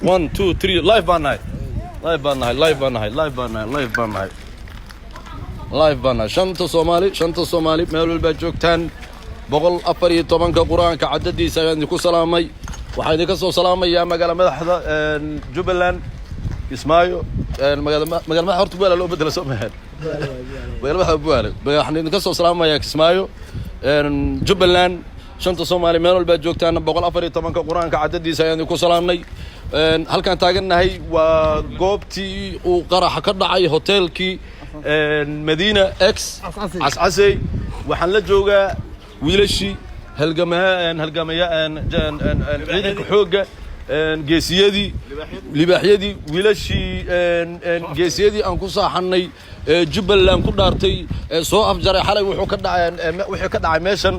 1 2 3 live baan nahay live baan nahay live baan nahay live baan nahay live baan nahay live baan nahay shanta Soomaali meel walba joogtaan 114 quraanka cadadiisa ayaan ku salaamay waxaan idinka soo salaamayaa magaalada madaxda Jubbaland Ismaayo magaalada madaxda horta buula loo bedelo Soomaaliya magaalada madaxda buula waxaan idinka soo salaamayaa Ismaayo Jubbaland shanta Soomaali meel walba joogtaan 114 quraanka cadadiisa ayaan ku salaamnay halkaan taagannahay waa goobtii uu qarax ka dhacay hotelkii Medina X Ascasey waxaan la joogaa wiilashii halgamayaan ciidanka xooga geesiyadii libaaxyadii wiilashii geesiyadii aan ku saaxanay Jubbaland ku dhaartay soo afjaray xalay wuxuu ka dhacay meeshan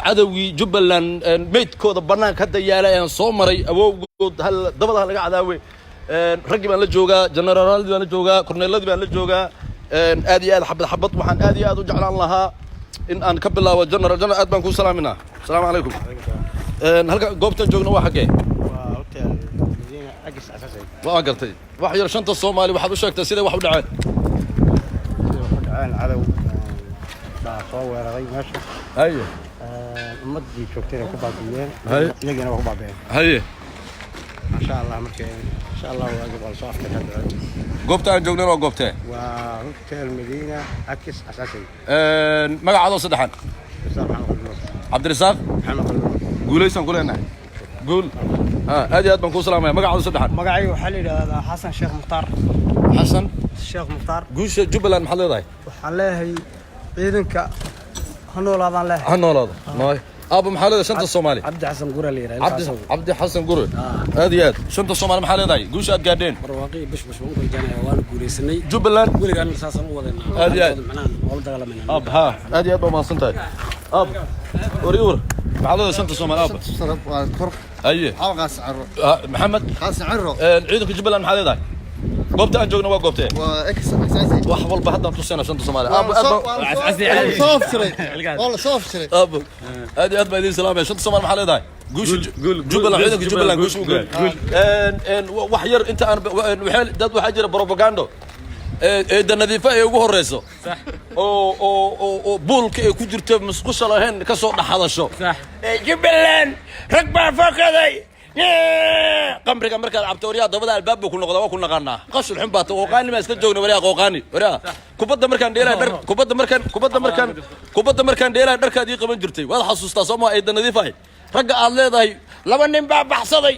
cadawgii Jubbaland meedkooda banaanka hadda yaala aan soo maray awowgood hal dabada laga cadaaway raggi baan la joogaa generaaladi baan la joogaa korneeladii baan la joogaa aad iyo aad xabad waxaan aad iyo aad u jeclaan lahaa in aan ka bilaabo general aad baan ku salaaminaa assalaamu calaykum halka goobtan joogna waa xagee waa hotel Medina X Ascasey waa gartay wax yar shanta Soomaali waxaad u sheegtay sida wax u dhaceen cadow baa soo weeraray meesha haye ummadii joogtay ku baabiyeen iyagana waa ku baabiyeen haye ma sha Allah markay insha Allah waa gobol soo afka hadda goobta aan joogno waa goobtee waa hotel Medina X Ascasey magacaado saddexan Cabdirasaaq guulaysan ku leenahay guul aad iyo aad baan ku salaamay magacaado saddexan magacaygu waxa la yiraahdaa Xasan Sheekh Muxtaar guusha Jubbaland maxaa leedahay waxaan leeyahay ciidanka hanoolaadaan leeyahay hanoolaada maay aba maxaa leedahay shanta Soomaali Cabdi Xasan Gure la yiraahdaa Cabdi Xasan Gure aad iyo aad shanta Soomaali maxaa leedahay guusha aad gaadheen barwaaqi bish waan ku jeenay waan guulaysanay Jubbaland weligaan saasan u wadeenaa aad iyo aad macnaan wal dagaalamay ha aad iyo aad baa maasantahay وريور معلومة شنطة سومال أب كور أيه قاس عرو محمد قاس عرو عيدك جبلان محل ذاك قبته أن جونا وقبته وإكس أساسي وحول بحدا توصينا شنطة سومال أب صوف شري والله صوف شري أب هذه أب هذه سلامة شنطة سومال محل ذاك قول جبلان عيدك جبلان قول شو قول وحير أنت أنا وحيل داد وحجر بروباغاندو إذا نظيفة يوجه الرئيسو صح أو بولك كجرت مسقوش لهن كسر هذا الشو صح جبلان ركبة فوق هذا قمر كان عبتوريا ضبط الباب وكنا قضاء وكنا قرنا قص الحين بات وقاني ما استجونا ولا قوقاني ولا كبد مركان ديلا در كبد مركان ديلا در كذي قبل جرتي وهذا حسوس تصمم إذا نظيفة رجع الله ذاي لما نبى بحصدي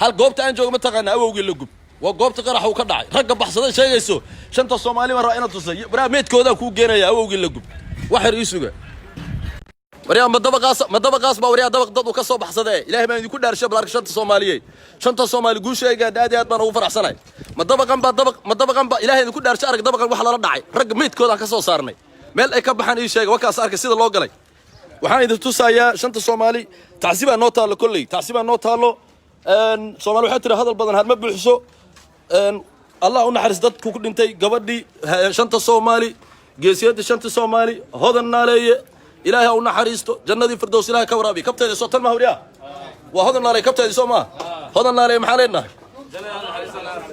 هل قبت أنجو متقنا أو وقول لكم وقبت قرح وكدعي رجع بحصدي شيء يسوع شنطة الصومالي مرة أنا تصير برا ميت كودا كو جينا يا أو وقول لكم واحد يسوع وريا مدبق قاس وريا دبق ضد وكسر بحصدي إلهي ما يكون دار شباب شنطة الصومالية شنطة الصومالي قول شيء قاعد هذه أتمنى وفرح سنة مدبق أنبا إلهي يكون دار شارك دبق وحلا ردعي رجع ميت كودا كسر صارني مال أي كبحان إيش شيء وكاس أرك سيد الله قلي وحنا إذا توصايا شنطة الصومالي تعسيبها نوتها لكلي تعسيبها نوتها له الصومالي حتى هذا البدن هذا ما بيحسوا الله ونحرس دتك كل انتي قبدي شنطة الصومالي جيسيات شنطة الصومالي هذا الناري إلهي ونحرسته جنة فردوس إلهي كورابي كبتة صوت المهوريا وهذا الناري كبتة سوما هذا الناري محلنا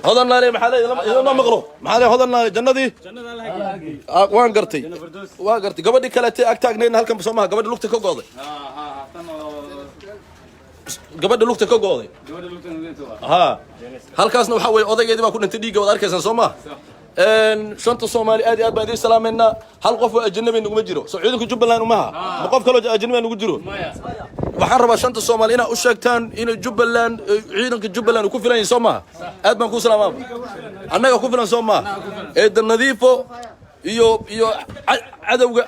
هذا الناري محلي ما مغرو محلي هذا الناري جنة دي وان قرتي قبدي كلتي أكتاج نين هالكم بسومها قبدي لوكتك وقاضي gabadha lugta ka gooday ha halkaasna waxa way odaygeedii baa ku dhintay dhiiga wada arkaysan Soomaa shanta Soomaali aad iyo aad baan idin salaameynaa hal qof oo ajnabi nagu ma jiro soo ciidanka Jubbaland uma ma qof kale oo ajnabi nagu jiro waxaan rabaa shanta Soomaali inay u sheegtaan in Jubbaland ciidanka Jubbaland ku filan yahay Soomaa aad baan ku salaamaa annaga ku filan Soomaa ee nadiifo iyo cadawga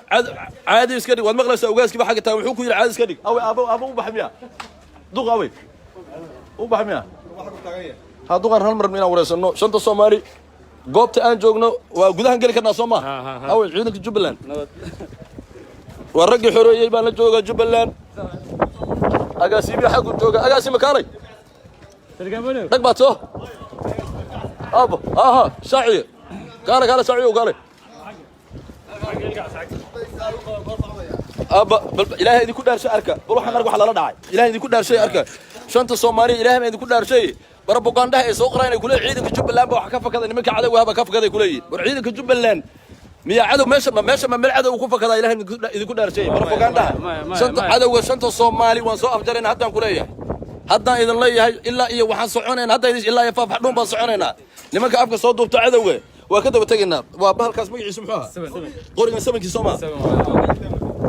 caadi iska dhig wad maqlaysaa ogaaskiiba xaga taa wuxuu ku yiri caadi iska dhig abo u baxmiya duqaway u baxmiya ha duqan hal mar mina wareysano shanta Soomaali goobta aan joogno waa gudahan gali karnaa Soomaa away ciidanka Jubbaland waa rag xoreeyay baan la joogaa Jubbaland agaasibi xaq u jooga agaasimi kaalay rag baato abo aha shaaciye kala shaaciye kaalay أبا إلهي إذا كل شيء أركا بروح أنا أرجع على ردعي إلهي إذا كل شيء أركا شنطة الصومالي إلهي ما إذا كل شيء propaganda ay soo qoraan kule ciidanka Jubbaland ba wax ka fakada nimanka cadawga ka fakaday kuleeyeen war ciidanka Jubbaland miya cadow meesha ma meel cadow ku fakada ilaahay idinku dhaarshay propaganda shanta cadawga shanta Soomaali waan soo afjareen haddaan kuleeyahay haddaan idin leeyahay ilaa iyo waxaan soconaynaa hadda ilaa iyo faafadhuun baan soconaynaa nimanka afka soo duubta cadawga waa ka daba tageynaa waa bahalkaas magaciisu muxuu ahaa qoriga sabankiisa Soomaa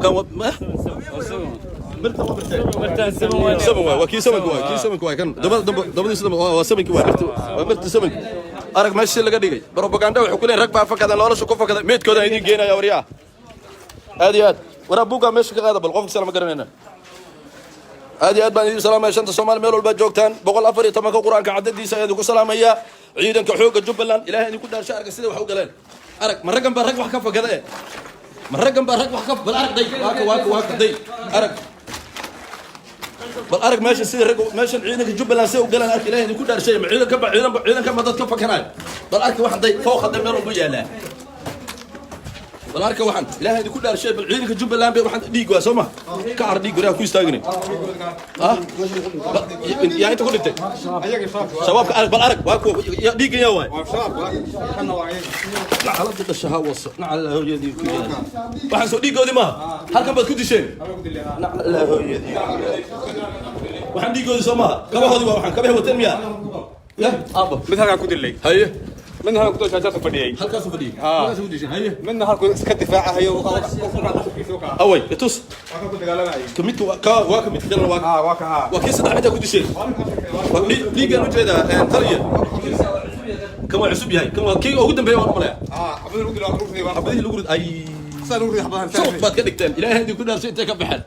kan سمن وكي سمن كواي كان دبل سمن وسمن كواي مرت سمن أرق ماشي اللي قديجي بروباغندا وحكولين ركبة فكذا لا ولا شو كفكذا ميت كذا يدين جينا يا وريا هذه ورا بوكا ماشي كذا بالقفك سلام قرننا هذه بني سلام عشان الصومال ميلو البجوكتان بقول أفري تمك القرآن كعدد دي سيدك سلام يا عيدا كحوق جبلان إلهي أن يكون دار شعرك السيد وحوق لين أرق مرقم برق وحكف كذا مرقم برق وحكف بالأرق دي واك دي أرق بالأرق ماشي سيد رجو ماشي عينك جبلان سيد وقال أنا إلهي أن يكون دار شيء عينك ما تتكفى كناي بالأرق واحد دي فوق هذا ميلو البجالة بالأرك واحد إلهي هذه كلها شيء بالعيد كجوب اللامبي واحد ديجوا سما كعر ديجوا ريا كويس تاجني ها يعني أنت قلت شباب بالأرك واكو ديجي يا واي لا على ضد الشهوة لا على هوية دي واحد سو ديجوا دي ما هل كم بتكون شيء لا على هوية دي واحد ديجوا سما كم هذي واحد كم هو تنمية يا أبا مثلا كود اللي هي منها كنت شاشه فديي هل كاسو فدي ها هي منها كنت اسك دفاع هي اوي تس كنت دغالناي كميت واكميت دغالنا واك واك وكيس دحمته كنت شيء ليغا وجهدا تريا كما عسب ياهي كما كي ugu dambeeyay waan malaya عبدي لو اي سالوري حبان صوت baad ka dhigteen ilaahay hadii ku dhaarso intee ka baxeen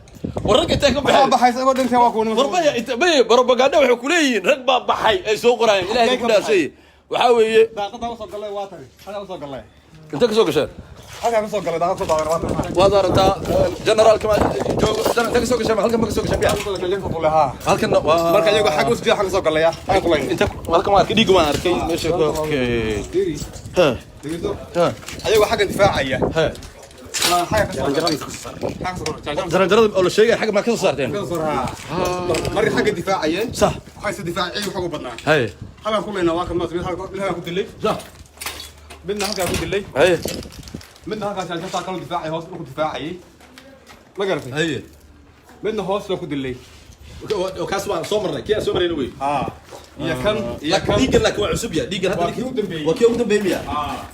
wararka intee ka baxeen baxay isagoo dhinta waa kuwan warbaya inta bay propaganda wuxuu ku leeyihiin rag baa baxay ay soo qorayeen ilaahay ku dhaarsay waxa weeye daaqada soo galay waa tari hada soo galay inta ka soo gashay hada soo galay daaqada soo daawan waa tari waad aragtaa general kama joogo inta ka soo gashay halkan ma ka soo gashay halkan marka iyagu xaq u sii xaq soo galaya ay kulay inta halkan ma arkay dhiig waan arkay meesha ha ha ayagu xaq difaacaya ha jaranjarada oo la sheegay xaq ma ka soo saarteen marka xaq difaacayeen صح waxay difaacay waxa ugu badnaa hay halkan kulayna waa kan ilaahay ku dilay صح midna halkan ku dilay hay midna halkan aan ka kala difaacay hoos ku difaacay ma garatay hay midna hoos ku dilay kaas waa soo marnay kii soo marnay way يا كان ديجن لك وعسب يا ديجن هذا وكيو قدام بيميا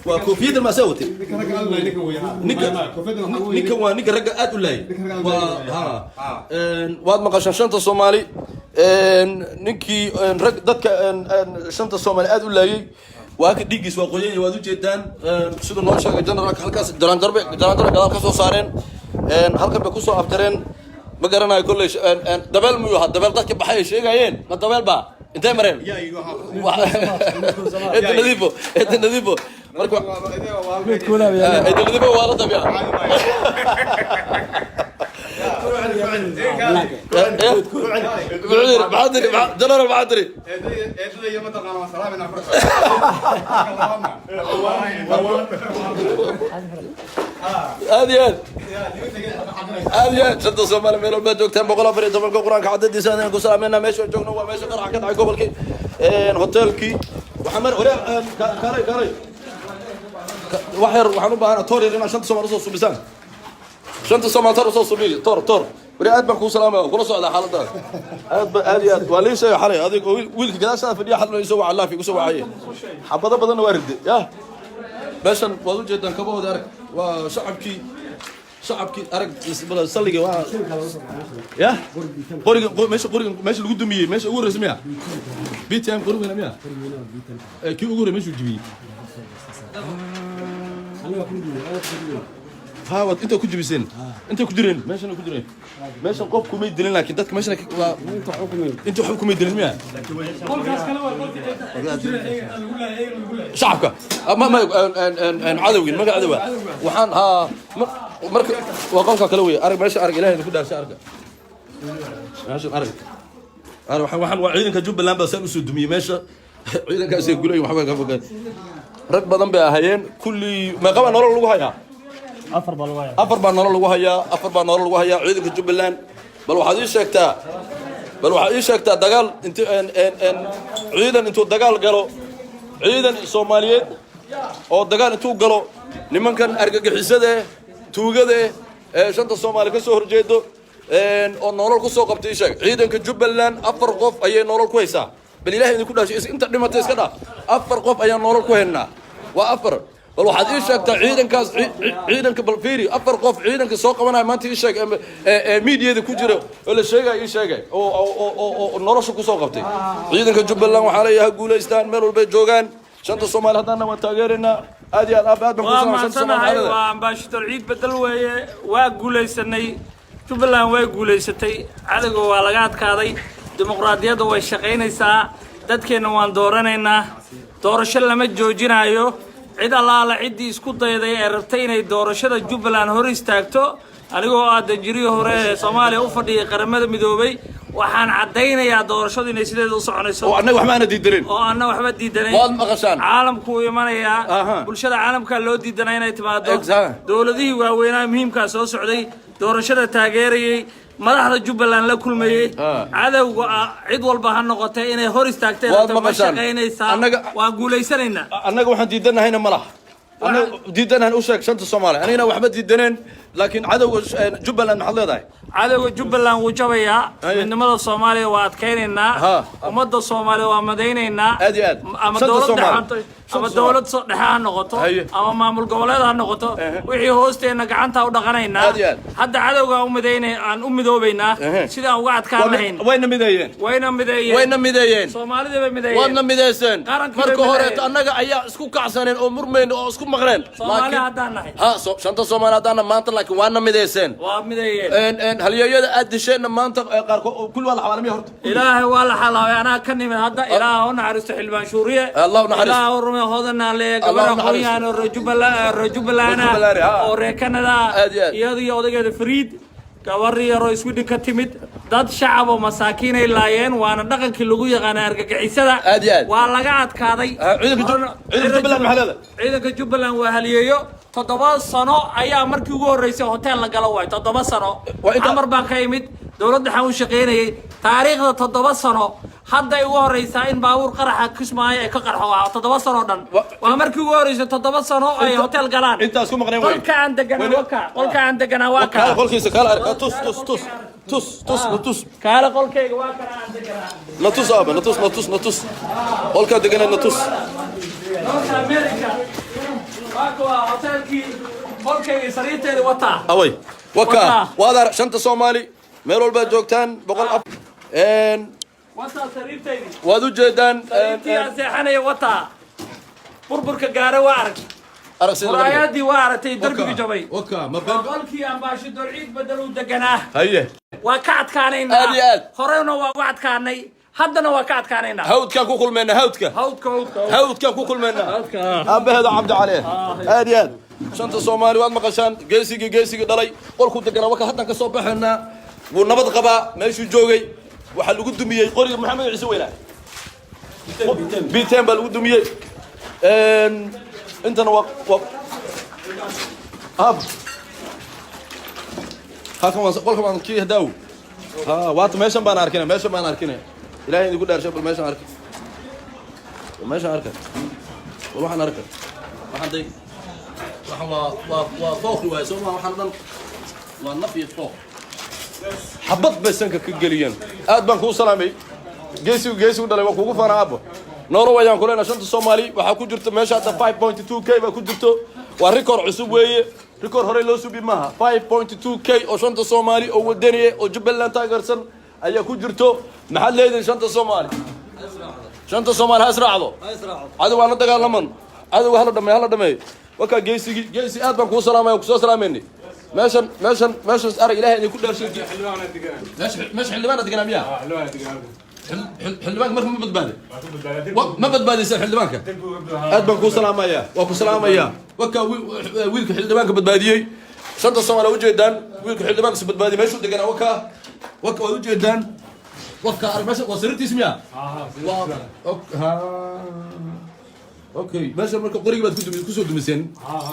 وكوفيد ما سوت نيكا ونيكا رجع أدولي واد مقاش شنطة الصومالي نيكي رج ضدك شنطة الصومالي أدولي وهاك ديجي سوا قويين يوادو جدا سيدو نوشة جنرال هالكاس دران درب قال كاسو صارين هالكا بكوسو أفترين ما قرنا يقول ليش دبل ميوها دبل ضدك بحي شيء جايين ما دبل با انت مريم انت نظيفه انت نظيفه مركو انت نظيفه والله طبيعي بعدري جنرال بعدري هذه شنطة الصومال ميلو البجوك تم بقول أفريد طبعا القرآن كعدد دي سنة نقول سلام لنا ماشي وجونا وماشي قرع كذا عقبال كي هوتيل كي وحمر ولا كاري وحير وحنو بقى توري لنا شنطة الصومال رصاص بسان شنطة الصومال رصاص بيجي تور وري أدبك كل سلامة وكل صعد على حالته هذه وليس يا حري هذيك ويلك كذا سنة في اليوم حد ما يسوي على الله فيك يسوي عيه حبضة بدن وارد يا بس وضوء جدا كبوه دارك وشعبكي أرق بلا صلي جوا يا قرق ماشي القدومية ماشي أقول رسميها بيتهم قرق هنا ميا كي أقول ماشي الجبي ها أنت كنت بيسين أنت كدرين ماشي أنا كدرين ماشي نقف كومي دلنا لكن ده ماشي أنت حكومي دلنا ميا شعبك ما عدوين ما عدوين وحن ها مركب وقفك كلوي أرق ماشي أرق إلهي نقول ده شارك ماشي أرق وحن وعيدك جوب اللام بس أنا سودمي ماشي عيدك أسير قولي وحبك كفك رد بدن بأهين كل ما قبل نور اللي وهاي أفر بنور اللي وهاي عيدك جوب اللام بل وحدي شكتا bal waxa ii sheegtaa dagaal inta ciidan intuu dagaal galo ciidan Soomaaliyeed oo dagaal intuu galo nimankan argagixisada tuugada shanta Soomaali ka soo horjeedo oo nolol ku soo qabtay sheeg ciidanka Jubbaland 4 qof ayay nolol ku haysaa bal ilaahay idinku dhaashay inta dhimatay iska dhaaf 4 qof ayaa nolol ku haynaa waa 4 bal waxaad ii sheegtaa ciidankaas ciidanka balfiiri 4 qof ciidanka soo qabanaya maanta ii sheeg meediada ku jira oo la sheegay ii sheegay oo nolosha ku soo qabtay ciidanka Jubbaland waxa leeyahay guuleystaan meel walba joogaan shanta Soomaali hadana waa taageerina aad iyo aad baan ku soo Soomaali waa ambassador ciid bedel weeye waa guuleysanay Jubbaland way guuleysatay cadawga waa laga adkaaday dimuqraadiyadda way shaqeynaysaa dadkeena waan dooranaynaa doorasho lama joojinayo cid allaala cidii isku dayday ee rabtay inay doorashada Jubbaland hor istaagto anigoo aad jiri hore Soomaaliya u fadhiyay qaramada midoobay waxaan cadeynayaa doorashadu inay sideed u soconayso oo annaga waxba aan diidanin waxba diidanin waad maqashaan caalamku imanaya bulshada caalamka loo diidanay inay timaado dawladihii waaweynaa muhiimka soo socday doorashada taageerayay madaxda Jubbaland la kulmayay cadawga cid walba ha noqotay inay hor istaagteen ma shaqeynaysaa waa guuleysanayna annaga waxaan diidanahayna malaha annaga diidanahan u sheeg shanta Soomaali anina waxba diidaneen laakiin cadawga Jubbaland maxad leedahay cadawga Jubbaland wuu jabayaa midnimada Soomaaliya waa adkeynaynaa ummadda Soomaaliya waa madaynaynaa ama dawlad soo dhexe ha noqoto ama maamul goboleed ha noqoto wixii hoosteena gacanta u dhaqanaynaa hadda cadawga aan u midoobaynaa sida uga adkaanayn wayna mideeyeen Soomaalida bay mideeyeen wadna mideeyeen marka hore annaga ayaa isku kacsaneen oo murmeen oo isku maqleen Soomaali hadaan nahay shanta Soomaali hadaan maanta laakiin waana mideeyeen waa mideeyeen halyeeyada aad disheen maanta qaarkood kullu wala xawaalamiye horta ilaahay waa la xalaaway ana ka nimid hadda ilaahay oo naxariisto xilbaan shuuriye allah naxariisto ilaahay oo hoodana le gabadha qoyaan oo Jubbaland oo reer Canada iyadoo odageeda Fariid gabar yar oo Sweden ka timid dad shacab oo masaakiin ay laayeen waana dhaqankii lagu yaqaan argagixisada waa laga adkaaday ciidanka Jubbaland waa haliyeeyo 7 sano ayaa markii ugu horeysay hotel la galo way 7 sano amar baan ka imid dawladda waxaan u shaqeynayay taariikhda 7 sano hadda ay ugu horeysaa in baabuur qaraxa Kismaayo ay ka qarxo 7 sano dhan waa markii ugu horeysay 7 sano ay hotel galaan intaas ku maqneen way qolka aan deganaa waa ka qolkiisa kala arka tus kala qolkayga waa kana aan deganaa natus qolka deganaa natus America waa hotelkii qolkayga sariirteeda wata away waka waadar shanta Soomaali meel walba joogtaan 100 wata sariirteeda waad u jeedaan seexanaya wata burburka gaara waa aragtay waa aragtay darbiga jabay waka qolkii ambassador ciid bedel u deganaa haye waa ka adkaanaynaa horeyna waa u adkaanay haddana waa ka adkaanaynaa hawdkan ku kulmeena hawdkan ku kulmeena aabahada Cabdi Cali aad iyo aad shanta Soomaali waad maqashaan geesiga dhalay qolku deganaa waka haddan ka soo baxayna wuu nabad qabaa meeshuu joogay waxa lagu dumiyay qoriga Maxamed Ciise Weynaa biiteen baa lagu dumiyay intana waa halkan qolka baan kii hadaaw waata meeshan baan arkina ilaahay idinku dhaarshay bal meeshan arkay waxaan arkay waa fooqi waay soo ma waxaan dhan waa naf iyo fooq xabad bay sanka ka geliyeen aad baan kuu salaamay geesigu dhalay waa kugu faana aabo noolo wayaan ku leenahay shanta Soomaali waxa ku jirta meesha hadda 5.2k baa ku jirto waa record cusub weeye record hore loo subi maaha 5.2k oo shanta Soomaali oo wadaniye oo Jubbaland taageersan ayaa ku jirto maxad leedahay shanta Soomaali hasraacdo adu waa la dagaalaman adu hala dhamay waka geesi aad baan kuu salaamay ku soo salaameynay meeshan arag ilaahay idinku dhaarshay meesha xildhibaanada deganaa miyaa xildhibaanka marka ma badbaadaysan xildhibaanka aad baan kuu salaamayaa waa ku salaamayaa waka wiilka xildhibaanka badbaadiyey shanta Soomaali u jeedaan wiilka xildhibaanka badbaadiyey meeshuu deganaa waka waad u jeedaan waka arag meesha waa sariirtiis miyaa اوكي ماشي marka qoriga baad ku soo dumiseen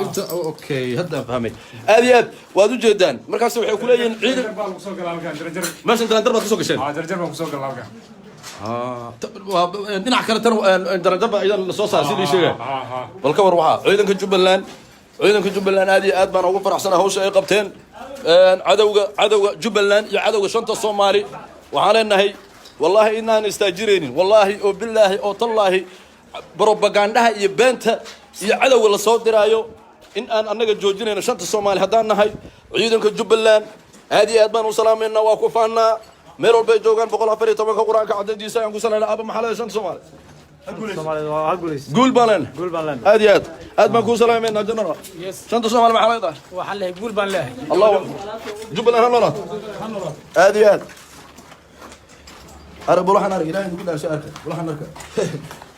inta okay hadda fahmay aad iyo aad waad u jeedaan markaas waxay ku leeyihiin ciidan baa lagu soo galaa halkan jarjar meesha darandar baad ku soo gasheen jarjar baa ku soo galaa halkan dhinac kale tan darandar baa idan la soo saaray sidii sheegay bal ka war waxa ciidanka Jubbaland aad iyo aad baan ugu faraxsanahay hawsha ay qabteen cadawga Jubbaland iyo cadawga shanta Soomaali waxaan leenahay wallahi inaan istaajireenin wallahi oo billahi oo tallahi propagandaha iyo beenta iyo cadawga la soo diraayo in aan anaga joojinayno shanta Soomaali hadaan nahay ciidanka Jubbaland aad iyo aad baan u salaameynaa waa ku faanaa meel walba ay joogaan 114 quraanka cadadiisa aan ku salaameynaa aba maxalada shanta Soomaali قول بالن هذه هاد ما نكون سلامين جنرال شنت سومال ما حلايدا waxaan leeyahay guul baan leeyahay الله جبل هنورات هذه أنا بروح أنا إلهي نقول أشياء بروح أنا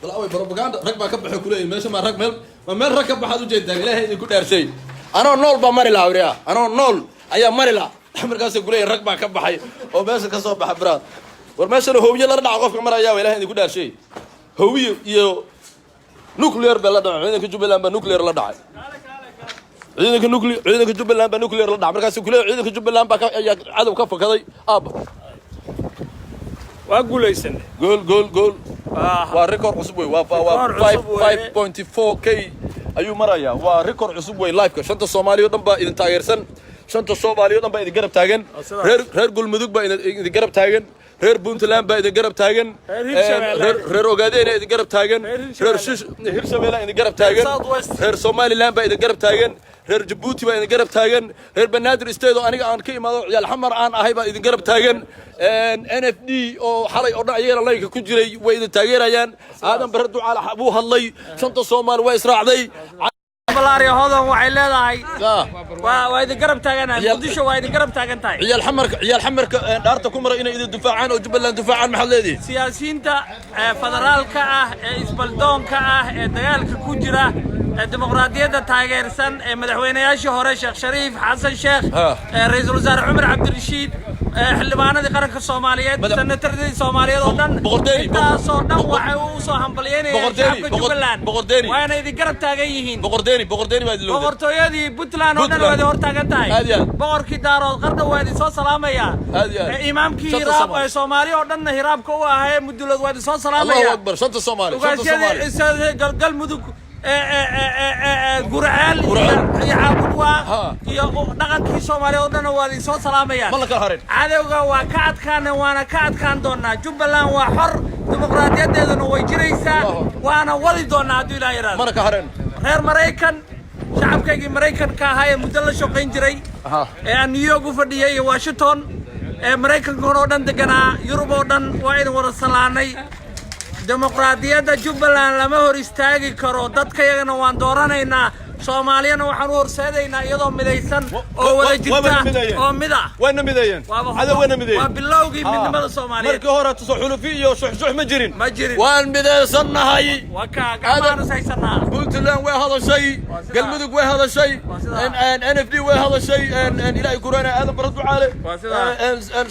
والله أوي بروباغندا ركب كبح كلين ماشي ما ركب ما ركب بحد جدا إلهي نقول أشياء أنا نول بمري لا وريا أنا نول أيام مري لا مركز كلين ركب كبحي وبس كسب بحبرات ورماشي هو يلا رد عقف كمرة يا إلهي نقول أشياء هوية يو نوكلير بلا دعاء عندك جبلان بنوكلير لا دعاء عندك جبلان بنوكلير لا دعاء مركز كلين عندك جبلان بك عدو كفر كذا أب وأقول ليسن قول وريكورد عصبوي 5.4k أيو مرايا وريكورد عصبوي لايف كشنت الصومالي ودم با إذا تاجرسن شنت الصومالي ودم با إذا جرب تاجن رير قول مدوق با إذا جرب تاجن reer Puntland baa idin garab taagan reer Ogaadeen idin garab taagan reer Hirshabeelle idin garab taagan reer Somaliland baa idin garab taagan reer Djibouti baa idin garab taagan reer Banaadir State oo aniga aan ka imaado ciyaal xamar aan ahay baa idin garab taagan NFD oo xalay oo dhacayna layga ku jiray way idin taageerayaan aadan bare ducaale buu hadlay shanta Soomaali way israacday بلاري هذا وعي لهاي وايد قرب تاجنا مقدش وايد قرب تاجنتاي عيال حمرك دارتكم مرة إذا دفاعان أو جبلان دفاعان محل ذي سياسيين تا فدرال كأه إسبلدون كأه دجال كوجرة الديمقراطية تاجر سن مدحوينة يا شهر الشيخ شريف حسن شيخ رئيس الوزراء عمر عبد الرشيد حلبانا دي قرن الصوماليات سنتر دي الصوماليات ودن بقرديني صورنا وحوصو همبليني بقرديني وانا إذا قرب تاجيين بقرديني بعد اللون بقرتويدي بنتلاند ودن وادي هورتاغنتاي بقركي دارود قرد وادي سو سلاميا امامكي هراب سومالي ودن هرابك و اهي مدلود وادي سو سلاميا الله اكبر شنت الصومالي قلقل مدق قرعال يعاقبوا يا دقنكي سومالي ودن وادي سو سلاميا ملك الهرين عادوغا وا كعد كان وانا كعد كان دونا جبلان وا حر ديمقراطيتنا way jiraysaa waana wali doonaa hadii la yiraahdo marka hareen reer Mareykan shacabkayga Mareykanka ahaa muddo la shaqayn jiray New York u fadhiyay Washington Mareykanka oo dhan deganaa Yurub oo dhan waa in wada salaanay dimuqraadiyadda Jubbaland lama hor istaagi karo dadkayagana waan dooranaynaa Soomaaliyana waxaan u horseedaynaa iyadoo midaysan oo wada jirta oo mida wayna midayeen hada wayna midayeen waa bilowgii midnimada Soomaaliyeed markii hore xulufi iyo suxsuux ma jirin waan midaysanahay waka gamaan saysanaa Puntland way hadashay galmudug way hadashay NFD way hadashay ilaahay quraana aadan baradu caale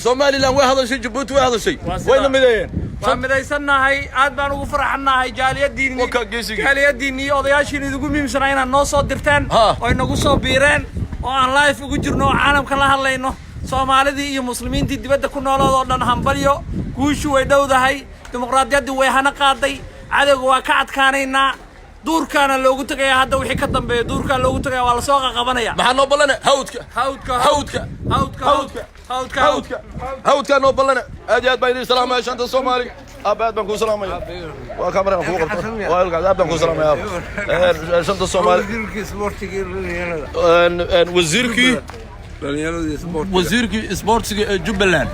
Somaliland way hadashay Djibouti way hadashay wayna midayeen ومدايسناهاي aad baan ugu faraxanahay jaaliyadiini odayaashiin idigu miimsanaa inaan noo soo dirtaan oo inagu soo biireen oo aan live ugu jirno caalamka la hadlayno Soomaalidii iyo muslimiintii dibadda ku noolada oo dhan hambalyo guushu way dhowdahay dimuqraadiyaddu way hana qaaday cadawga waa ka adkaanaynaa duurkaana loogu tagay hadda wixii ka dambeeyo duurka loogu tagay waa la soo qabanaya maxaa noo balana hawdka noo balana aad baan idin salaamay shanta Soomaali aad baan ku salaamay waa kamera ku qabto waa aad baan ku salaamay shanta Soomaali wasiirkii isboortiga Jubbaland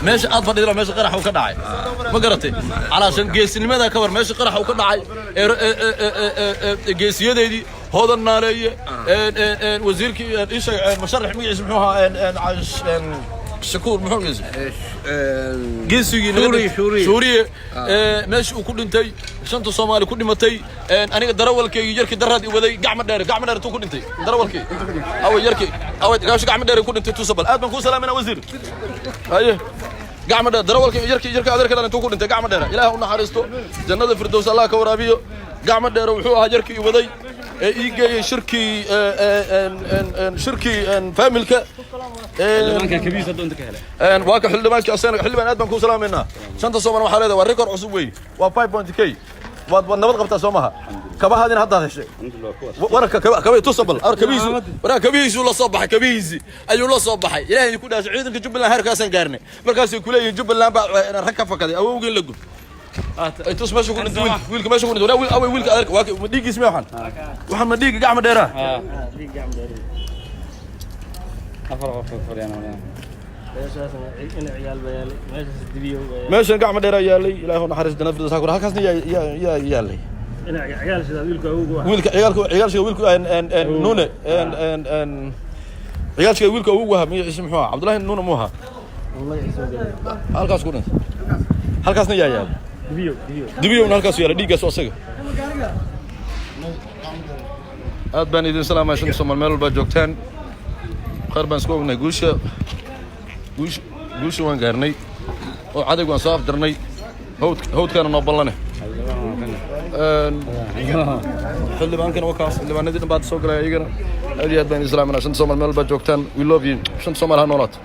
meesha aad fadhido meesha qarax uu ka dhacay ma garatay calaashan geesinimada ka war meesha qarax uu ka dhacay geesiyadeedii hoodan naaleeye wasiirkii isha musharax magaciisa muxuu ahaa شكور محمد جنسي سوريا ماشي وكل انتي شنت الصومالي كل متي انا درولك يركي دراد ودي قعمه دير تو كل انتي درولك او يركي او قاش قعمه دير كل انتي توصل ادم كو سلام انا وزير ايه gacmo dheer darawalka yarka adeerka intuu ku dhintay gacmo dheer ilaahay u naxariisto jannada firdaws Allah ka waraabiyo gacmo dheer wuxuu ahaa yarkii waday ee ii geeyay shirkii familka كبيس هذا أنت كهلا waa ka xildhibaanka asana xildhibaan aad baan ku salaameynaa shanta Soomaali waxa leedahay waa record cusub weey waa 5.k waad nabad qabtaa Soomaha kabahaadina hadda heshay warka kabay tusabal kabiisu warka kabiisu la soo baxay kabiisi ayuu la soo baxay ilaahay ku dhaashay ciidanka Jubbaland heerkaasan gaarnay markaas ay ku leeyeen Jubbaland baa rag ka fakaday awowgeen la gub ay tus meesha ku dhintay wiilka meesha ku dhintay wiilka adeerka waa dhigiis ma waxaan ma dhigi gacmo dheera meeshan gacmo dheer yaalay ilaahu naxariis janada firdaws ha ku halkaasna yaalay wiilka ciyaalka nuune ciyaalka wiilka ugu waha ism muxuu Cabdullaahi nuune muuha halkaas ku dhintay halkaasna yaal dibiyo halkaas yaala dhiigaas asaga aad baan idin salaamay shan Soomaali meel walba joogtaan qaar baan isku ognay guusha waan gaarnay oo cadayg waan soo afdarnay hawdkana noo ballane xildhibaankana waa kaas xildhibaanadii dhan baad soo galay ayagana aad iyo aad baan idin salaaminaa shan Soomaali meel walba joogtaan we love you shan Soomaali ha noolaato